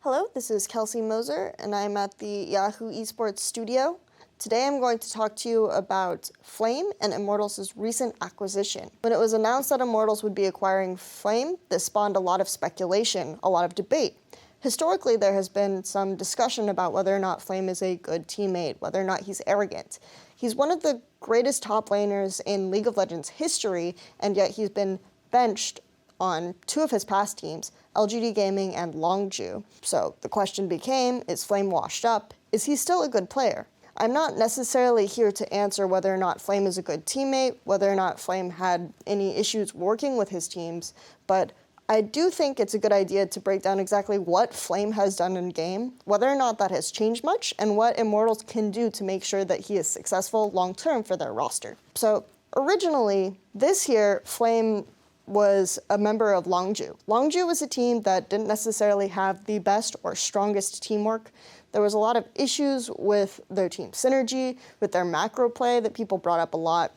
Hello, this is Kelsey Moser, and I'm at the Yahoo Esports studio. Today I'm going to talk to you about Flame and Immortals' recent acquisition. When it was announced that Immortals would be acquiring Flame, this spawned a lot of speculation, a lot of debate. Historically, there has been some discussion about whether or not Flame is a good teammate, whether or not he's arrogant. He's one of the greatest top laners in League of Legends history, and yet he's been benched on two of his past teams, LGD Gaming and Longju. So the question became, is Flame washed up? Is he still a good player? I'm not necessarily here to answer whether or not Flame is a good teammate, whether or not Flame had any issues working with his teams, but I do think it's a good idea to break down exactly what Flame has done in game, whether or not that has changed much, and what Immortals can do to make sure that he is successful long-term for their roster. So originally, this year, Flame was a member of Longju. Longju was a team that didn't necessarily have the best or strongest teamwork. There was a lot of issues with their team synergy, with their macro play that people brought up a lot.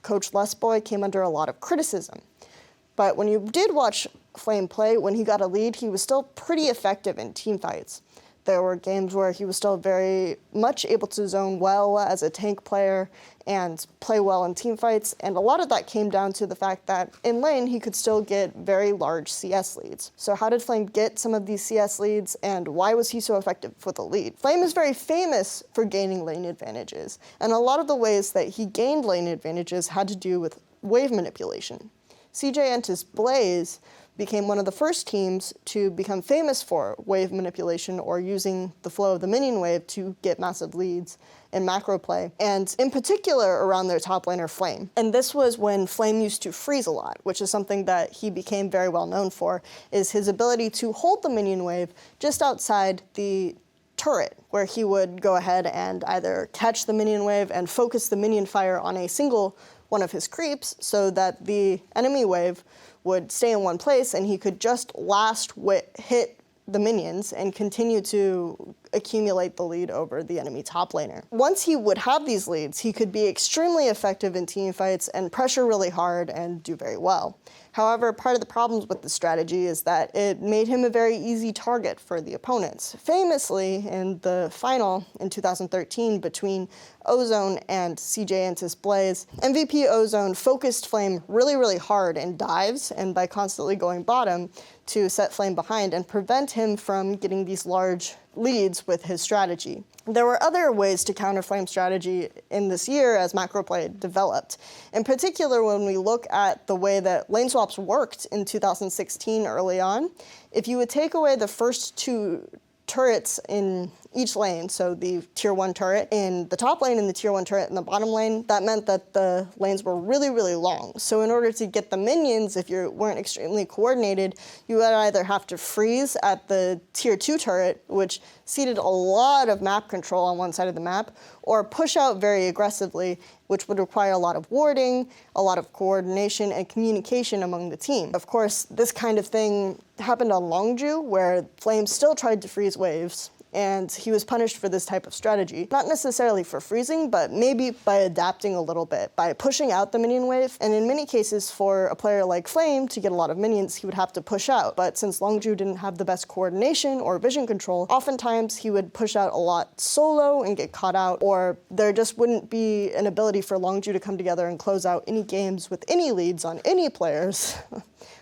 Coach Lesboy came under a lot of criticism. But when you did watch Flame play, when he got a lead, he was still pretty effective in team fights. There were games where he was still very much able to zone well as a tank player and play well in team fights, and a lot of that came down to the fact that in lane he could still get very large CS leads. So how did Flame get some of these CS leads, and why was he so effective with the lead? Flame is very famous for gaining lane advantages, and a lot of the ways that he gained lane advantages had to do with wave manipulation. CJ and his Blaze became one of the first teams to become famous for wave manipulation or using the flow of the minion wave to get massive leads in macro play, and in particular around their top laner Flame. And this was when Flame used to freeze a lot, which is something that he became very well known for, is his ability to hold the minion wave just outside the turret, where he would go ahead and either catch the minion wave and focus the minion fire on a single one of his creeps so that the enemy wave would stay in one place and he could just hit the minions and continue to accumulate the lead over the enemy top laner. Once he would have these leads, he could be extremely effective in team fights and pressure really hard and do very well. However, part of the problems with the strategy is that it made him a very easy target for the opponents. Famously, in the final in 2013 between Ho-jong and CJ and his Blaze, MVP Ho-jong focused Flame really hard in dives and by constantly going bottom to set Flame behind and prevent him from getting these large leads with his strategy. There were other ways to counter Flame strategy in this year as macro play developed. In particular, when we look at the way that lane swaps worked in 2016 early on, if you would take away the first two turrets in each lane, so the tier 1 turret in the top lane and the tier 1 turret in the bottom lane, that meant that the lanes were really long. So in order to get the minions, if you weren't extremely coordinated, you would either have to freeze at the tier 2 turret, which ceded a lot of map control on one side of the map, or push out very aggressively, which would require a lot of warding, a lot of coordination and communication among the team. Of course, this kind of thing happened on Longju, where Flame still tried to freeze waves, and he was punished for this type of strategy. Not necessarily for freezing, but maybe by adapting a little bit, by pushing out the minion wave. And in many cases, for a player like Flame to get a lot of minions, he would have to push out. But since Longju didn't have the best coordination or vision control, oftentimes he would push out a lot solo and get caught out, or there just wouldn't be an ability for Longju to come together and close out any games with any leads on any players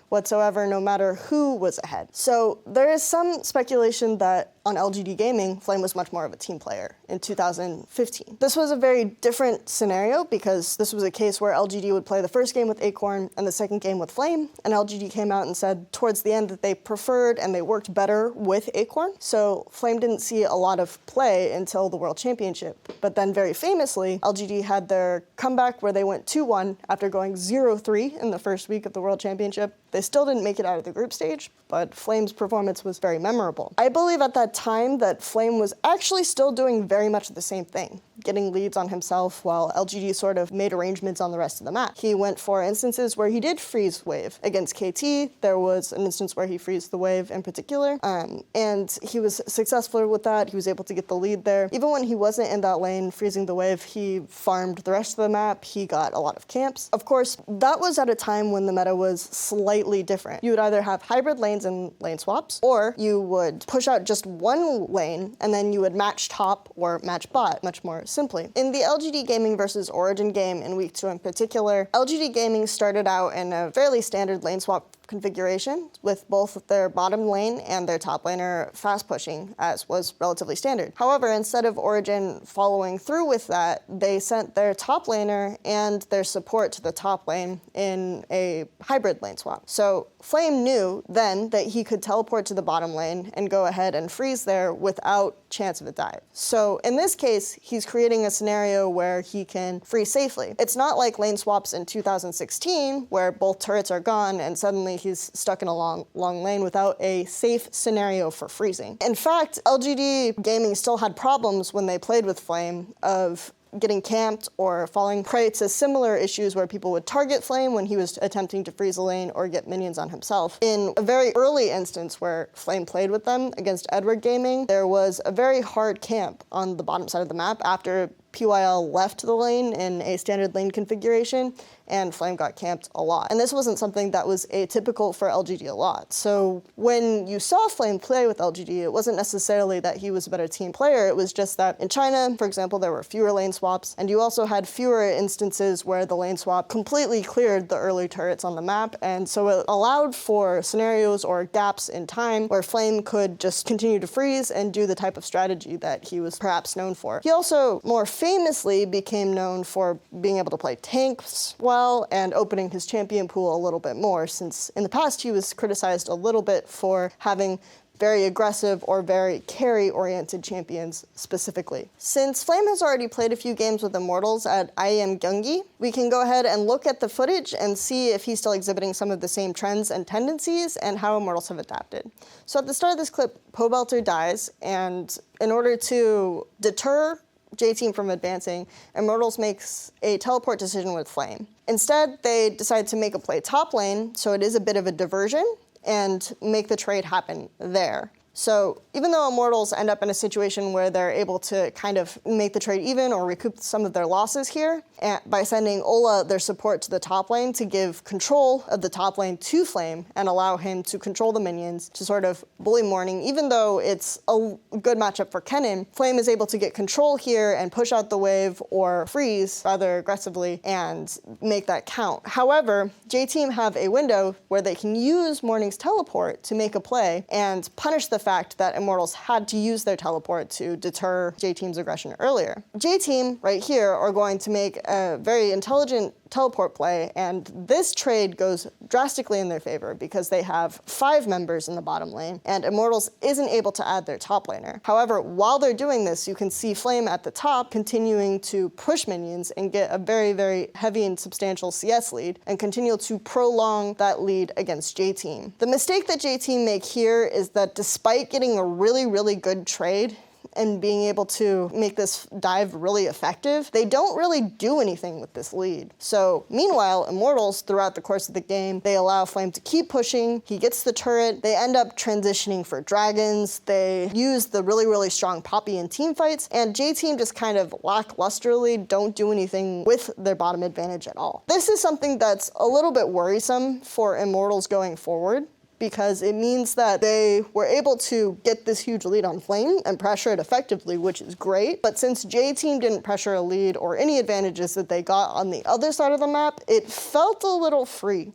whatsoever, no matter who was ahead. So there is some speculation that on LGD Gaming, Flame was much more of a team player in 2015. This was a very different scenario because this was a case where LGD would play the first game with Acorn and the second game with Flame, and LGD came out and said towards the end that they preferred and they worked better with Acorn. So Flame didn't see a lot of play until the World Championship. But then very famously, LGD had their comeback where they went 2-1 after going 0-3 in the first week of the World Championship. They still didn't make it out of the group stage, but Flame's performance was very memorable. I believe at that time that Flame was actually still doing very much the same thing, getting leads on himself while LGD sort of made arrangements on the rest of the map. He went for instances where he did freeze wave. Against KT, there was an instance where he freezed the wave in particular, and he was successful with that. He was able to get the lead there. Even when he wasn't in that lane freezing the wave, he farmed the rest of the map. He got a lot of camps. Of course, that was at a time when the meta was slightly different. You would either have hybrid lanes and lane swaps, or you would push out just one lane and then you would match top or match bot much more simply. In the LGD Gaming versus Origin game in week 2 in particular, LGD Gaming started out in a fairly standard lane swap configuration with both their bottom lane and their top laner fast pushing, as was relatively standard. However, instead of Origin following through with that, they sent their top laner and their support to the top lane in a hybrid lane swap. So Flame knew then that he could teleport to the bottom lane and go ahead and freeze there without chance of a dive. So in this case, he's creating a scenario where he can freeze safely. It's not like lane swaps in 2016 where both turrets are gone and suddenly he's stuck in a long lane without a safe scenario for freezing. In fact, LGD Gaming still had problems when they played with Flame of getting camped or falling prey to similar issues where people would target Flame when he was attempting to freeze a lane or get minions on himself. In a very early instance where Flame played with them against Edward Gaming, there was a very hard camp on the bottom side of the map after PYL left the lane in a standard lane configuration, and Flame got camped a lot. And this wasn't something that was atypical for LGD a lot. So when you saw Flame play with LGD, it wasn't necessarily that he was a better team player, it was just that in China, for example, there were fewer lane swaps, and you also had fewer instances where the lane swap completely cleared the early turrets on the map, and so it allowed for scenarios or gaps in time where Flame could just continue to freeze and do the type of strategy that he was perhaps known for. He also more famously became known for being able to play tanks well and opening his champion pool a little bit more, since in the past he was criticized a little bit for having very aggressive or very carry-oriented champions specifically. Since Flame has already played a few games with Immortals at IEM Gyeonggi, we can go ahead and look at the footage and see if he's still exhibiting some of the same trends and tendencies and how Immortals have adapted. So at the start of this clip, Pobelter dies, and in order to deter J-Team from advancing, Immortals makes a teleport decision with Flame. Instead, they decide to make a play top lane, so it is a bit of a diversion, and make the trade happen there. So even though Immortals end up in a situation where they're able to kind of make the trade even or recoup some of their losses here by sending Ola their support to the top lane to give control of the top lane to Flame and allow him to control the minions to sort of bully Morning, even though it's a good matchup for Kennen, Flame is able to get control here and push out the wave or freeze rather aggressively and make that count. However, J-Team have a window where they can use Morning's teleport to make a play and punish the fact that Immortals had to use their teleport to deter J-Team's aggression earlier. J-Team, right here, are going to make a very intelligent teleport play, and this trade goes drastically in their favor because they have 5 members in the bottom lane, and Immortals isn't able to add their top laner. However, while they're doing this, you can see Flame at the top continuing to push minions and get a very, very heavy and substantial CS lead, and continue to prolong that lead against J-Team. The mistake that J-Team make here is that despite getting a really, really good trade, and being able to make this dive really effective, they don't really do anything with this lead. So meanwhile, Immortals, throughout the course of the game, they allow Flame to keep pushing, he gets the turret, they end up transitioning for dragons, they use the really, really strong Poppy in team fights, and J-Team just kind of lacklusterly don't do anything with their bottom advantage at all. This is something that's a little bit worrisome for Immortals going forward, because it means that they were able to get this huge lead on Flame and pressure it effectively, which is great. But since J-Team didn't pressure a lead or any advantages that they got on the other side of the map, it felt a little free.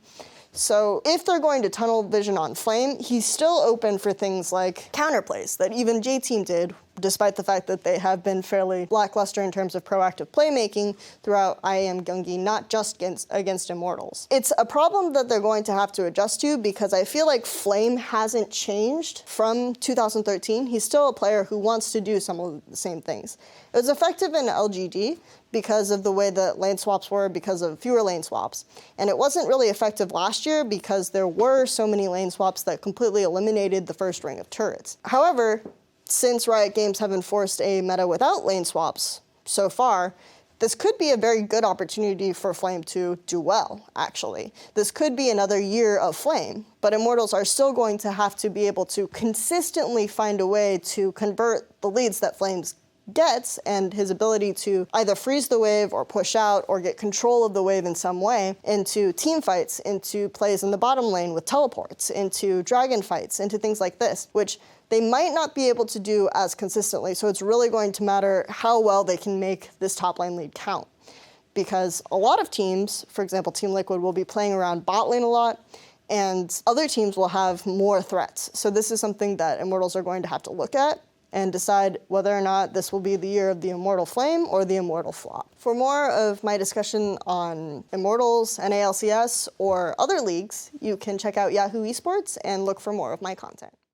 So if they're going to tunnel vision on Flame, he's still open for things like counterplays that even J-Team did, despite the fact that they have been fairly lackluster in terms of proactive playmaking throughout IEM Gyeonggi, not just against Immortals. It's a problem that they're going to have to adjust to because I feel like Flame hasn't changed from 2013. He's still a player who wants to do some of the same things. It was effective in LGD because of the way that lane swaps were, because of fewer lane swaps. And it wasn't really effective last year because there were so many lane swaps that completely eliminated the first ring of turrets. However, since Riot Games have enforced a meta without lane swaps so far, this could be a very good opportunity for Flame to do well, actually. This could be another year of Flame, but Immortals are still going to have to be able to consistently find a way to convert the leads that Flames gets and his ability to either freeze the wave or push out or get control of the wave in some way into team fights, into plays in the bottom lane with teleports, into dragon fights, into things like this, which they might not be able to do as consistently. So it's really going to matter how well they can make this top lane lead count. Because a lot of teams, for example, Team Liquid, will be playing around bot lane a lot, and other teams will have more threats. So this is something that Immortals are going to have to look at and decide whether or not this will be the year of the Immortal Flame or the Immortal Flop. For more of my discussion on Immortals, NA LCS, or other leagues, you can check out Yahoo Esports and look for more of my content.